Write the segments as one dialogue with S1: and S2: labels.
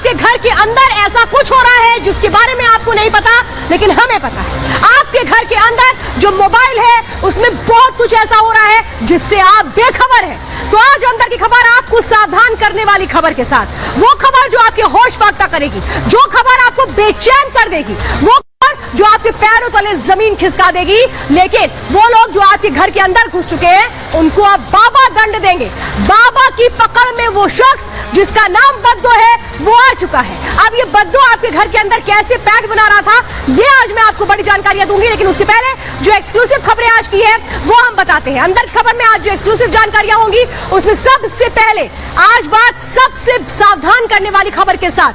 S1: आपके घर के अंदर ऐसा कुछ हो रहा है जिसके बारे में आपको नहीं पता, लेकिन हमें पता है। आपके घर के अंदर जो मोबाइल है उसमें बहुत कुछ ऐसा हो रहा है जिससे आप बेखबर हैं। तो आज अंदर की खबर आपको सावधान करने वाली खबर के साथ, वो खबर जो आपके होश फाख्ता करेगी, जो खबर आपको बेचैन कर देगी, वो जो आपके पैरों तले जमीन खिसका देगी। लेकिन वो लोग जो आपके घर के अंदर घुस चुके हैं उनको आप बाबा दंड देंगे। बाबा की पकड़ में वो शख्स जिसका नाम बद्दो है वो आ चुका है। अब ये बद्दो आपके घर के अंदर कैसे पैठ बना रहा था ये आज मैं आपको बड़ी जानकारियां दूंगी, लेकिन उसके पहले जो एक्सक्लूसिव खबरें आज की है वो हम बताते हैं। अंदर खबर में आज जो एक्सक्लूसिव जानकारियां होंगी उसमें सबसे पहले आज बात सबसे सावधान करने वाली खबर के साथ,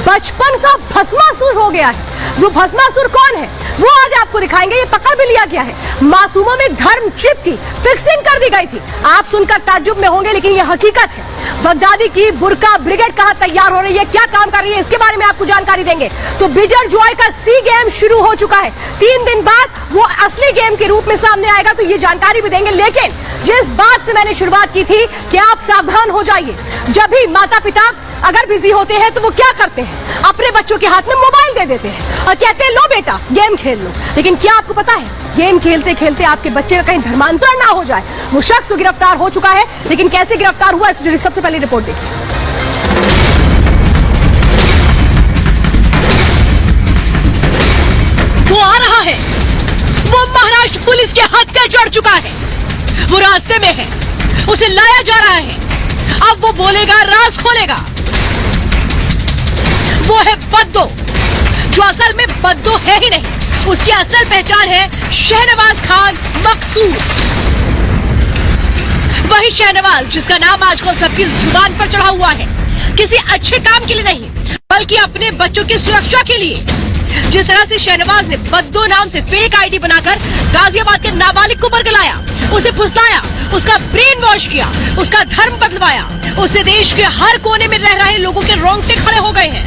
S1: बचपन का भस्मासुर हो गया है। वो भस्मासुर कौन है वो आज आपको दिखाएंगे। ये पकड़ भी लिया गया है। मासूमों में धर्म चिप की फिक्सिंग कर दी गई थी। आप सुनकर ताज्जुब में होंगे लेकिन ये हकीकत है। बगदादी की बुरका ब्रिगेड कहां तैयार हो रही है, क्या काम कर रही है, इसके बारे में आपको जानकारी देंगे। तो बिजर जॉय का सी गेम शुरू हो चुका है। 3 दिन बाद वो असली गेम के रूप में सामने आएगा, तो ये जानकारी भी देंगे। लेकिन जिस बात से मैंने शुरुआत की थी कि आप सावधान हो जाइए। जब भी माता पिता अगर बिजी होते हैं तो वो क्या करते हैं, अपने बच्चों के हाथ में मोबाइल दे देते हैं और कहते हैं लो बेटा गेम खेल लो। लेकिन क्या आपको पता है गेम खेलते खेलते आपके बच्चे का कहीं धर्मांतरण ना हो जाए। वो शख्स तो गिरफ्तार हो चुका है, लेकिन कैसे गिरफ्तार हुआ इससे जुड़ी सबसे पहले रिपोर्ट देखिए। वो आ रहा है, वो महाराष्ट्र पुलिस के हाथ पे चढ़ चुका है, वो रास्ते में है, उसे लाया जा रहा है। अब वो बोलेगा, राज खोलेगा। वो है बद्दो, जो असल में बद्दो है ही नहीं। उसकी असल पहचान है शहनवाज खान मकसूद। वही शहनवाज जिसका नाम आजकल सबकी जुबान पर चढ़ा हुआ है, किसी अच्छे काम के लिए नहीं बल्कि अपने बच्चों की सुरक्षा के लिए। जिस तरह से शहनवाज ने बद्दो नाम से फेक आईडी बनाकर गाजियाबाद के नाबालिग को बरगलाया, उसे फुसलाया, उसका ब्रेन वॉश किया, उसका धर्म बदलवाया, उससे देश के हर कोने में रह रहे लोगों के रोंगटे खड़े हो गए हैं।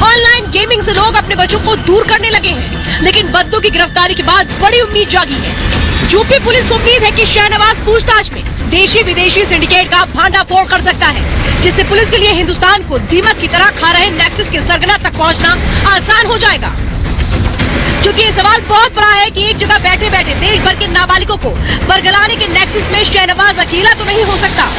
S1: ऑनलाइन गेमिंग से लोग अपने बच्चों को दूर करने लगे हैं। लेकिन बद्दो की गिरफ्तारी के बाद बड़ी उम्मीद जागी है। यूपी पुलिस को उम्मीद है कि शहनवाज पूछताछ में देशी विदेशी सिंडिकेट का भांडाफोड़ कर सकता है, जिससे पुलिस के लिए हिंदुस्तान को दीमक की तरह खा रहे नेक्सस के सरगना तक पहुंचना आसान हो जाएगा। क्योंकि ये सवाल बहुत बड़ा है कि एक जगह बैठे बैठे देश भर के नाबालिगों को बरगलाने के नेक्सस में शहनवाज अकेला तो नहीं हो सकता।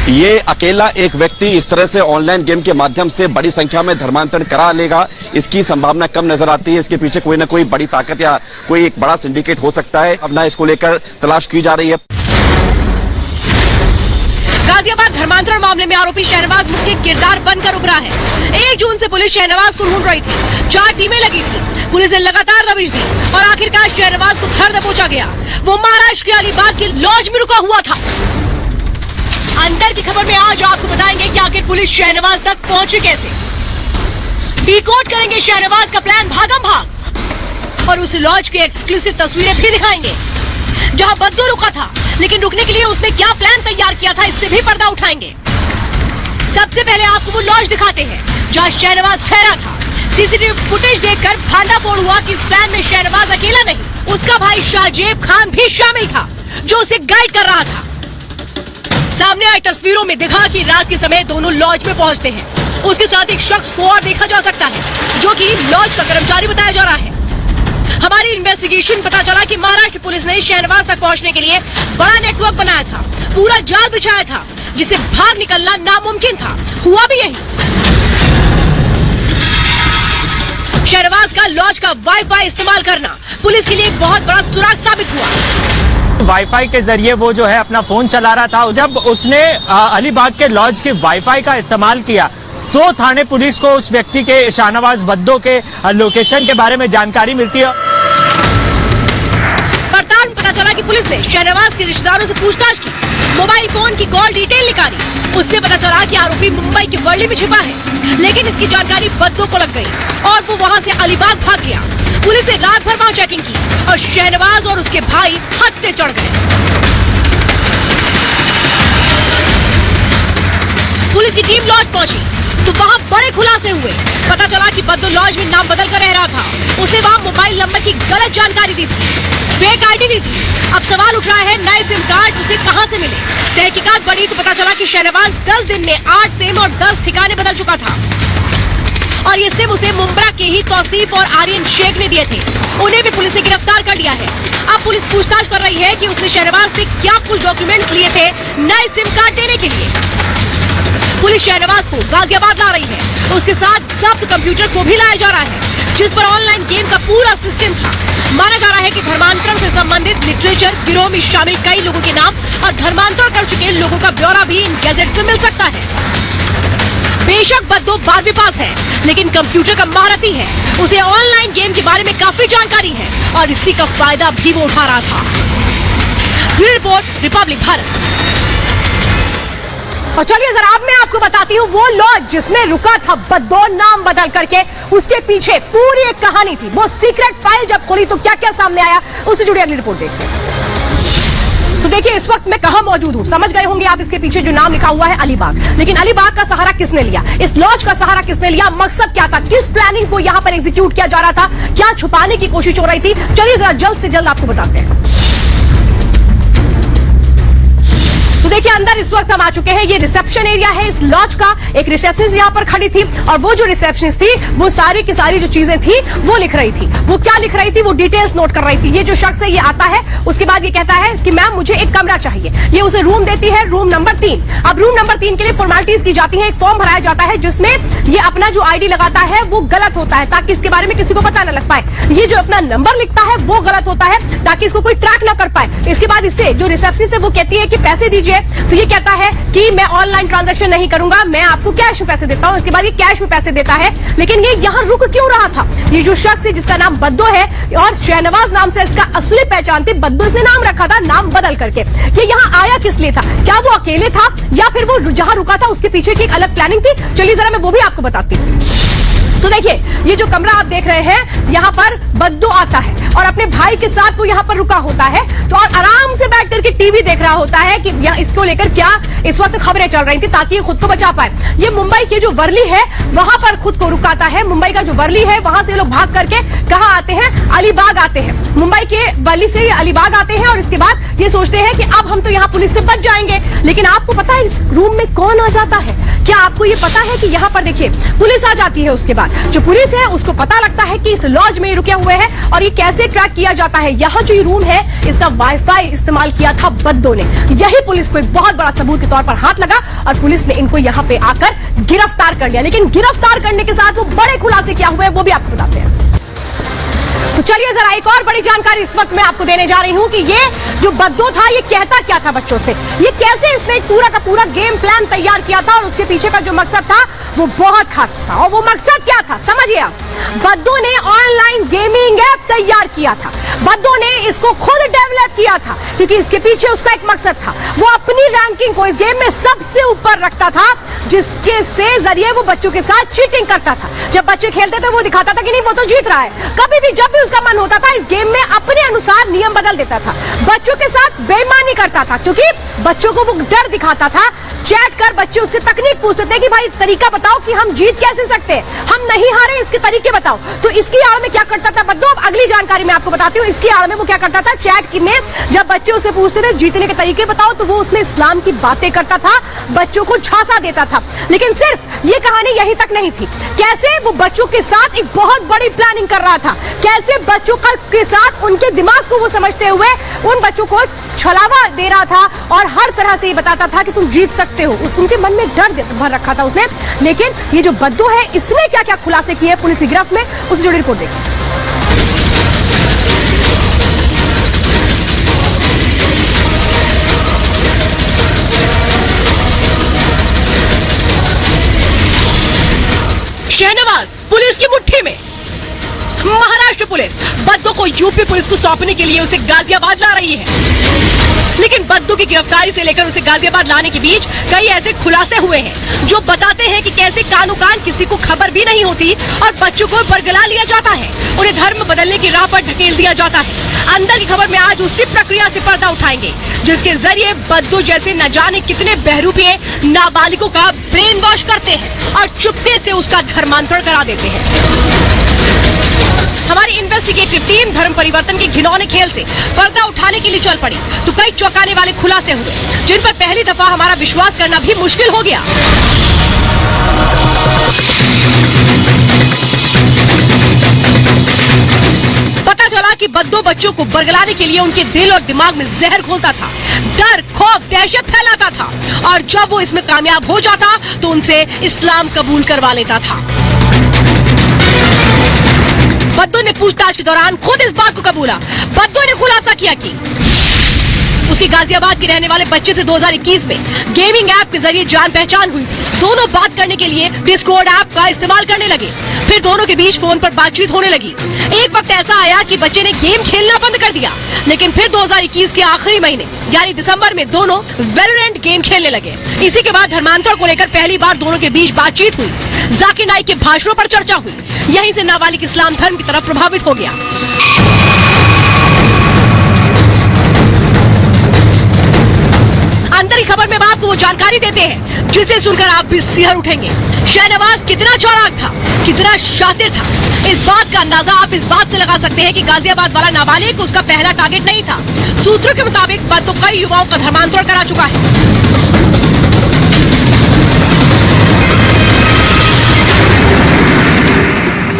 S2: ये अकेला एक व्यक्ति इस तरह से ऑनलाइन गेम के माध्यम से बड़ी संख्या में धर्मांतरण करा लेगा, इसकी संभावना कम नजर आती है। इसके पीछे कोई न कोई बड़ी ताकत या कोई एक बड़ा सिंडिकेट हो सकता है। अब ना इसको लेकर तलाश की जा रही है।
S1: गाजियाबाद धर्मांतरण मामले में आरोपी शहनवाज मुख्य किरदार बनकर उभरा है। 1 जून से पुलिस शहनवाज को ढूंढ रही थी। 4 टीमें लगी थी, पुलिस ने लगातार दबिश दी और आखिरकार शहनवाज को घर दबोचा गया। वो महाराष्ट्र के अलीबाग के लॉज में रुका हुआ था। अंदर की खबर में आज आपको बताएंगे कि आखिर पुलिस शहनवाज तक पहुंची कैसे। डिकोड करेंगे शहनवाज का प्लान भागम भाग और उस लॉज की एक्सक्लूसिव तस्वीरें भी दिखाएंगे जहां बद्दो रुका था। लेकिन रुकने के लिए उसने क्या प्लान तैयार किया था, इससे भी पर्दा उठाएंगे। सबसे पहले आपको वो लॉज दिखाते हैं जहां शहनवाज ठहरा था। सीसीटीवी फुटेज देखकर भांडाफोड़ हुआ कि इस प्लान में शहनवाज अकेला नहीं, उसका भाई शाहजेब खान भी शामिल था जो उसे गाइड कर रहा था। सामने आई तस्वीरों में दिखा कि रात के समय दोनों लॉज में पहुंचते हैं। उसके साथ एक शख्स को और देखा जा सकता है जो कि लॉज का कर्मचारी बताया जा रहा है। हमारी इन्वेस्टिगेशन पता चला कि महाराष्ट्र पुलिस ने शहनवाज तक पहुंचने के लिए बड़ा नेटवर्क बनाया था, पूरा जाल बिछाया था, जिससे भाग निकलना नामुमकिन था। हुआ भी यही। शहनवाज का लॉज का वाईफाई इस्तेमाल करना पुलिस के लिए एक बहुत बड़ा सुराग साबित हुआ।
S3: वाईफाई के जरिए वो जो है अपना फोन चला रहा था। जब उसने अलीबाग के लॉज के वाईफाई का इस्तेमाल किया तो थाने पुलिस को उस व्यक्ति के शहनवाज बद्दो के लोकेशन के बारे में जानकारी मिलती है।
S1: पड़ताल में पता चला कि पुलिस ने शहनवाज के रिश्तेदारों से पूछताछ की, मोबाइल फोन की कॉल डिटेल निकाली। उससे पता चला कि आरोपी मुंबई के वर्ली में छिपा है, लेकिन इसकी जानकारी बद्दो को लग गई और वो वहाँ से अलीबाग भाग गया। पुलिस ने रात भर वहाँ चेकिंग की और शहनवाज और उसके भाई हत्थे चढ़ गए। पुलिस की टीम लॉज पहुंची। तो वहाँ बड़े खुलासे हुए। पता चला कि बद्दो लॉज में नाम बदल कर रह रहा था। उसने वहाँ मोबाइल नंबर की गलत जानकारी दी थी, फेक आईडी दी थी। अब सवाल उठ रहा है नए सिम कार्ड उसे कहां से मिले। तहकीकात बढ़ी तो पता चला कि शहनवाज 10 दिन में 8 सिम और 10 ठिकाने बदल चुका था और ये सिम उसे मुंब्रा के ही तौसीफ और आर्यन शेख ने दिए थे। उन्हें भी पुलिस ने गिरफ्तार कर लिया है। अब पुलिस पूछताछ कर रही है कि उसने शहनवाज से क्या कुछ डॉक्यूमेंट्स लिए थे नए सिम कार्ड देने के लिए। पुलिस शहनवाज को गाजियाबाद ला रही है, उसके साथ जब्त कंप्यूटर को भी लाया जा रहा है जिस पर ऑनलाइन गेम का पूरा सिस्टम था। माना जा रहा है कि धर्मांतरण से संबंधित लिटरेचर गिरोह में शामिल कई लोगों के नाम और धर्मांतरण कर चुके लोगों का ब्यौरा भी इन गैजेट्स में मिल सकता है। बेशक बद्दो 12वीं पास है, लेकिन कंप्यूटर का महारथी है। उसे ऑनलाइन गेम के बारे में काफी जानकारी है और इसी का फायदा भी वो उठा रहा था। Bureau report, Republic Bharat. और चलिए जरा अब मैं आपको बताती हूँ वो लॉज जिसमें रुका था बद्दो नाम बदल करके, उसके पीछे पूरी एक कहानी थी। वो सीक्रेट फाइल जब खोली तो क्या क्या सामने आया, उससे जुड़ी अगली रिपोर्ट देखिए। तो देखिए इस वक्त मैं कहां मौजूद हूं, समझ गए होंगे आप। इसके पीछे जो नाम लिखा हुआ है अलीबाग, लेकिन अलीबाग का सहारा किसने लिया, इस लॉज का सहारा किसने लिया, मकसद क्या था, किस प्लानिंग को यहां पर एग्जीक्यूट किया जा रहा था, क्या छुपाने की कोशिश हो रही थी। चलिए जरा जल्द से जल्द आपको बताते हैं। तो देखिए अंदर इस वक्त हम आ चुके हैं। ये रिसेप्शन एरिया है इस लॉज का। एक रिसेप्शनिस्ट यहाँ पर खड़ी थी और वो जो रिसेप्शनिस्ट थी वो सारी की सारी जो चीजें थी वो लिख रही थी। वो क्या लिख रही थी, वो डिटेल्स नोट कर रही थी। ये जो शख्स है ये आता है, उसके बाद ये कहता है कि मैम मुझे एक कमरा चाहिए। ये उसे रूम देती है, रूम नंबर 3। अब रूम नंबर 3 के लिए फॉर्मेलिटीज की जाती है। एक फॉर्म भराया जाता है जिसमें ये अपना जो आईडी लगाता है वो गलत होता है ताकि इसके बारे में किसी को पता न लग पाए। ये जो अपना नंबर लिखता है वो गलत होता है ताकि इसको कोई ट्रैक न कर पाए। इसके बाद इससे जो रिसेप्शनिस्ट है वो कहती है कि पैसे दीजिए, तो ये कहता है कि मैं ऑनलाइन ट्रांजैक्शन नहीं करूंगा, मैं आपको कैश में पैसे देता हूं। इसके बाद ये कैश में पैसे देता है। लेकिन ये यहां रुक क्यों रहा था, ये जो शख्स है जिसका नाम बद्दो है और शहनवाज नाम से इसका असली पहचान थी, बद्दो इसने नाम रखा था नाम बदल करके। ये यहां आया किस लिए था, क्या वो अकेले था या फिर वो जहां रुका था उसके पीछे की एक अलग प्लानिंग थी। चलिए जरा मैं वो भी आपको बताती हूँ। तो देखिए ये जो कमरा आप देख रहे हैं, यहाँ पर बद्दो आता है और अपने भाई के साथ वो यहाँ पर रुका होता है। तो और आराम से बैठ करके टीवी देख रहा होता है कि इसको लेकर क्या इस वक्त खबरें चल रही थी ताकि ये खुद को बचा पाए। ये मुंबई के जो वर्ली है वहां पर खुद को रुकाता है। मुंबई का जो वर्ली है वहां से लोग भाग करके कहाँ आते हैं, अलीबाग आते हैं। मुंबई के वर्ली से ये अलीबाग आते हैं और इसके बाद ये सोचते हैं कि अब हम तो यहाँ पुलिस से बच जाएंगे। लेकिन आपको पता है इस रूम में कौन आ जाता है, क्या आपको ये पता है कि यहाँ पर देखिए पुलिस आ जाती है। उसके बाद जो पुलिस है उसको पता लगता है कि इस लॉज में रुके हुए हैं और ये कैसे ट्रैक किया जाता है। यहाँ जो ये रूम है इसका वाईफाई इस्तेमाल किया था बद्दो ने। यही पुलिस को एक बहुत बड़ा सबूत के तौर पर हाथ लगा और पुलिस ने इनको यहाँ पे आकर गिरफ्तार कर लिया। लेकिन गिरफ्तार करने के साथ वो बड़े खुलासे क्या हुए वो भी आपको बताते हैं। तो चलिए जरा एक और बड़ी जानकारी इस वक्त मैं आपको देने जा रही हूँ कि ये जो बद्दो था ये कहता क्या था बच्चों से, ये कैसे इसने पूरा का पूरा गेम प्लान तैयार किया था और उसके पीछे का जो मकसद था वो बहुत खास था। और वो मकसद क्या था समझिए आप, बद्दो ने ऑनलाइन गेमिंग ऐप तैयार किया था। बद्दो ने इसको खुद डेवलप किया था क्योंकि इसके पीछे उसका एक मकसद था। वो अपनी रैंकिंग को इस गेम में सबसे ऊपर रखता था जिसके से जरिए वो बच्चों के साथ चीटिंग करता था। जब बच्चे खेलते थे वो दिखाता था कि नहीं वो तो जीत रहा है। कभी भी जब भी उसका मन होता था इस गेम में अपने अनुसार नियम बदल देता था, बच्चों के साथ बेईमानी करता था क्योंकि बच्चों को वो डर दिखाता था। चैट कर बच्चे उससे तकनीक पूछते थे कि भाई तरीका बताओ कि हम जीत कैसे सकते हैं, हम नहीं हारे, इसके तरीके बताओ। तो इसकी आड़ में क्या करता था बद्दो, अब अगली जानकारी मैं आपको बताती हूँ। इसकी आड़ में वो क्या करता था, चैट में जब बच्चे उससे पूछते थे जीतने के तरीके बताओ तो वो उसमें इस्लाम की बातें करता था, बच्चों को झांसा देता था। लेकिन सिर्फ ये कहानी यहीं तक नहीं थी, कैसे वो बच्चों के साथ एक बहुत बड़ी प्लानिंग कर रहा था, कैसे बच्चों के साथ उनके दिमाग को वो समझते हुए उन बच्चों को छलावा दे रहा था और हर तरह से ये बताता था कि तुम जीत सकते हो। उनके मन में डर भर रखा था उसने। लेकिन ये जो बद्दो है इसने क्या क्या खुलासे किए पुलिस की गिरफ्त में, उससे जुड़ी रिपोर्ट देखिए। शहनवाज पुलिस की मुट्ठी में, महाराष्ट्र पुलिस बद्दो को यूपी पुलिस को सौंपने के लिए उसे गाजियाबाद ला रही है। लेकिन बद्दो की गिरफ्तारी से लेकर उसे गाजियाबाद लाने के बीच कई ऐसे खुलासे हुए हैं जो बताते हैं कि कैसे कानो कान किसी को खबर भी नहीं होती और बच्चों को बरगला लिया जाता है, उन्हें धर्म बदलने की राह पर ढकेल दिया जाता है। अंदर की खबर में आज उसी प्रक्रिया से पर्दा उठाएंगे जिसके जरिए बद्दो जैसे न जाने कितने बहरूपे नाबालिगों का ब्रेन वॉश करते हैं और चुपके से उसका धर्मांतरण करा देते हैं। हमारी इन्वेस्टिगेटिव टीम धर्म परिवर्तन के घिनौने खेल से पर्दा उठाने के लिए चल पड़ी तो कई चौंकाने वाले खुलासे हुए जिन पर पहली दफा हमारा विश्वास करना भी मुश्किल हो गया। पता चला कि बद्दो बच्चों को बरगलाने के लिए उनके दिल और दिमाग में जहर घोलता था, डर, खौफ, दहशत फैलाता था और जब वो इसमें कामयाब हो जाता तो उनसे इस्लाम कबूल करवा लेता था। बद्दो ने पूछताछ के दौरान खुद इस बात को कबूला। बद्दो ने खुलासा किया कि उसी गाजियाबाद के रहने वाले बच्चे से 2021 में गेमिंग ऐप के जरिए जान पहचान हुई। दोनों बात करने के लिए डिस्कॉर्ड ऐप का इस्तेमाल करने लगे। फिर दोनों के बीच फोन पर बातचीत होने लगी। एक वक्त ऐसा आया कि बच्चे ने गेम खेलना बंद कर दिया, लेकिन फिर 2021 के आखिरी महीने यानी दिसंबर में दोनों वैलोरेंट गेम खेलने लगे। इसी के बाद धर्मांतरण को लेकर पहली बार दोनों के बीच बातचीत हुई। जाकिर नाइक के भाषणों पर चर्चा हुई। यहीं से नाबालिग इस्लाम धर्म की तरफ प्रभावित हो गया। अंदर ही खबर में आपको वो जानकारी देते हैं जिसे सुनकर आप भी सिहर उठेंगे। शाहनवाज कितना चालाक था, कितना शातिर था। इस बात का अंदाजा आप इस बात से लगा सकते हैं कि गाजियाबाद वाला नाबालिग उसका पहला टारगेट नहीं था। सूत्रों के मुताबिक बद्दो कई युवाओं का धर्मांतरण करा चुका है।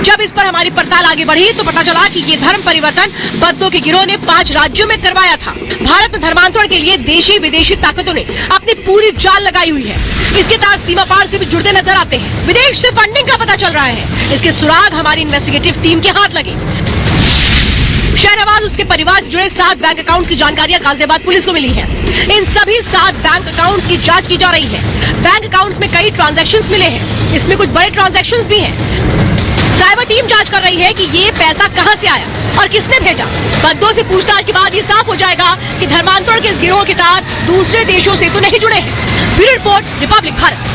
S1: जब इस पर हमारी पड़ताल आगे बढ़ी तो पता चला कि ये धर्म परिवर्तन बद्दो के गिरोह ने 5 राज्यों में करवाया था। भारत में धर्मांतरण के लिए देशी विदेशी ताकतों ने अपनी पूरी जाल लगाई हुई है। इसके तार सीमा पार से भी जुड़ते नजर आते हैं। विदेश से फंडिंग का पता चल रहा है। इसके सुराग हमारी इन्वेस्टिगेटिव टीम के हाथ लगे। शाहनवाज उसके परिवार से जुड़े 7 बैंक अकाउंट की जानकारियां गाजियाबाद पुलिस को मिली है। इन सभी 7 बैंक अकाउंट्स की जांच की जा रही है। बैंक अकाउंट्स में कई ट्रांजैक्शंस मिले हैं। इसमें कुछ बड़े ट्रांजैक्शंस भी हैं। साइबर टीम जांच कर रही है कि ये पैसा कहां से आया और किसने भेजा। बद्दो से पूछताछ के बाद ये साफ हो जाएगा कि धर्मांतरण के इस गिरोह के तार दूसरे देशों से तो नहीं जुड़े हैं। Bureau report, Republic Bharat.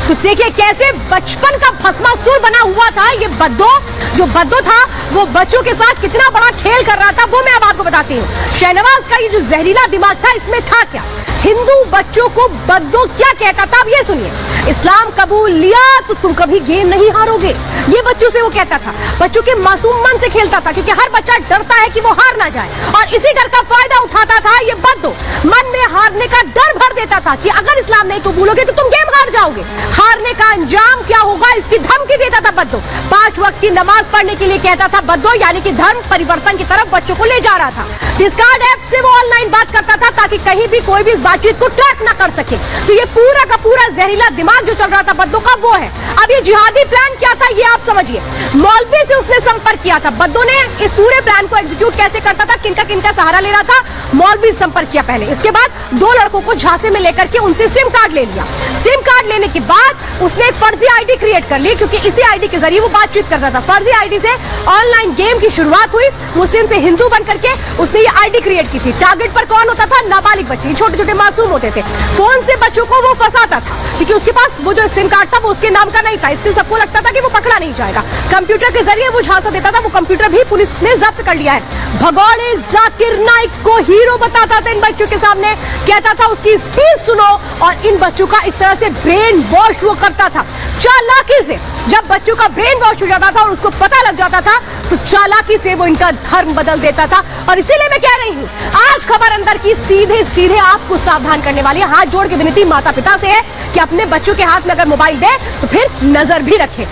S4: तो देखिए कैसे बचपन का भस्मासुर बना हुआ था ये बद्दो। जो बद्दो था वो बच्चों के साथ कितना बड़ा खेल कर रहा था वो मैं अब आपको बताती हूँ। शाहनवाज का ये जो जहरीला दिमाग था इसमें था क्या, हिंदू बच्चों को बद्दो क्या कहता था अब ये सुनिए। इस्लाम कबूल लिया तो तुम कभी गेम नहीं हारोगे, ये बच्चों से वो कहता था। बच्चों के मासूम मन से खेलता था क्योंकि हर बच्चा डरता है कि वो हार ना जाए और इसी डर का फायदा उठाता था ये बद्दो। मन में हारने का डर भर देता था कि अगर इस्लाम नहीं कबूलोगे तो तुम गेम हार जाओगे। हारने का अंजाम क्या होगा इसकी धमकी देता था बद्दो। 5 वक्त की नमाज पढ़ने के लिए कहता था बद्दो, यानी कि धर्म परिवर्तन की तरफ बच्चों को ले जा रहा था। डिस्कॉर्ड ऐप से वो ऑनलाइन बात करता था ताकि कहीं भी कोई भी इस बातचीत को ट्रैक ना कर सके। तो ये पूरा का पूरा जहरीला दिमाग जो चल रहा था बद्दो का वो है। अब ये जिहादी प्लान क्या था ये आप समझिए। मौलवी से उसने संपर्क किया था। बद्दो ने इस पूरे प्लान को एग्जीक्यूट कैसे करता था, किनका किनका सहारा ले रहा था, मौलवी से संपर्क किया पहले। इसके बाद 2 लड़कों को झांसे में लेकर के उनसे सिम कार्ड ले लिया। सिम कार्ड लेने के बाद उसने एक फर्जी आईडी क्रिएट कर ली क्योंकि इसी आईडी के जरिए वो बातचीत करता था। फर्जी आईडी से ऑनलाइन गेम की शुरुआत हुई। मुस्लिम से हिंदू बन करके उसने ये आईडी क्रिएट की थी। टारगेट पर कौन होता था, नाबालिग बच्चे, छोटे छोटे मासूम होते थे। फोन से बच्चों को वो फंसाता था क्योंकि उसके पास वो जो सिम कार्ड था वो उसके नाम का नहीं था, इसलिए सबको लगता था कि वो पकड़ा नहीं जाएगा। कंप्यूटर के जरिए वो झांसा देता था। वो कंप्यूटर भी पुलिस ने जब्त कर लिया है। भगौड़े जाकिर नाइक को हीरो बताता था इन बच्चों के सामने, कहता था उसकी स्पीच सुनो और इन बच्चों का इस तरह से ब्रेन वॉश वो करता था चालाकी से। जब बच्चों का ब्रेन वॉश हो जाता था और उसको पता लग जाता था तो चालाकी से वो इनका धर्म बदल देता था। और इसीलिए मैं कह रही हूँ आज खबर अंदर की सीधे सीधे आपको सावधान करने वाली है। हाथ जोड़ के विनती माता पिता से है कि अपने बच्चों के हाथ में अगर मोबाइल दे तो फिर नजर भी रखें।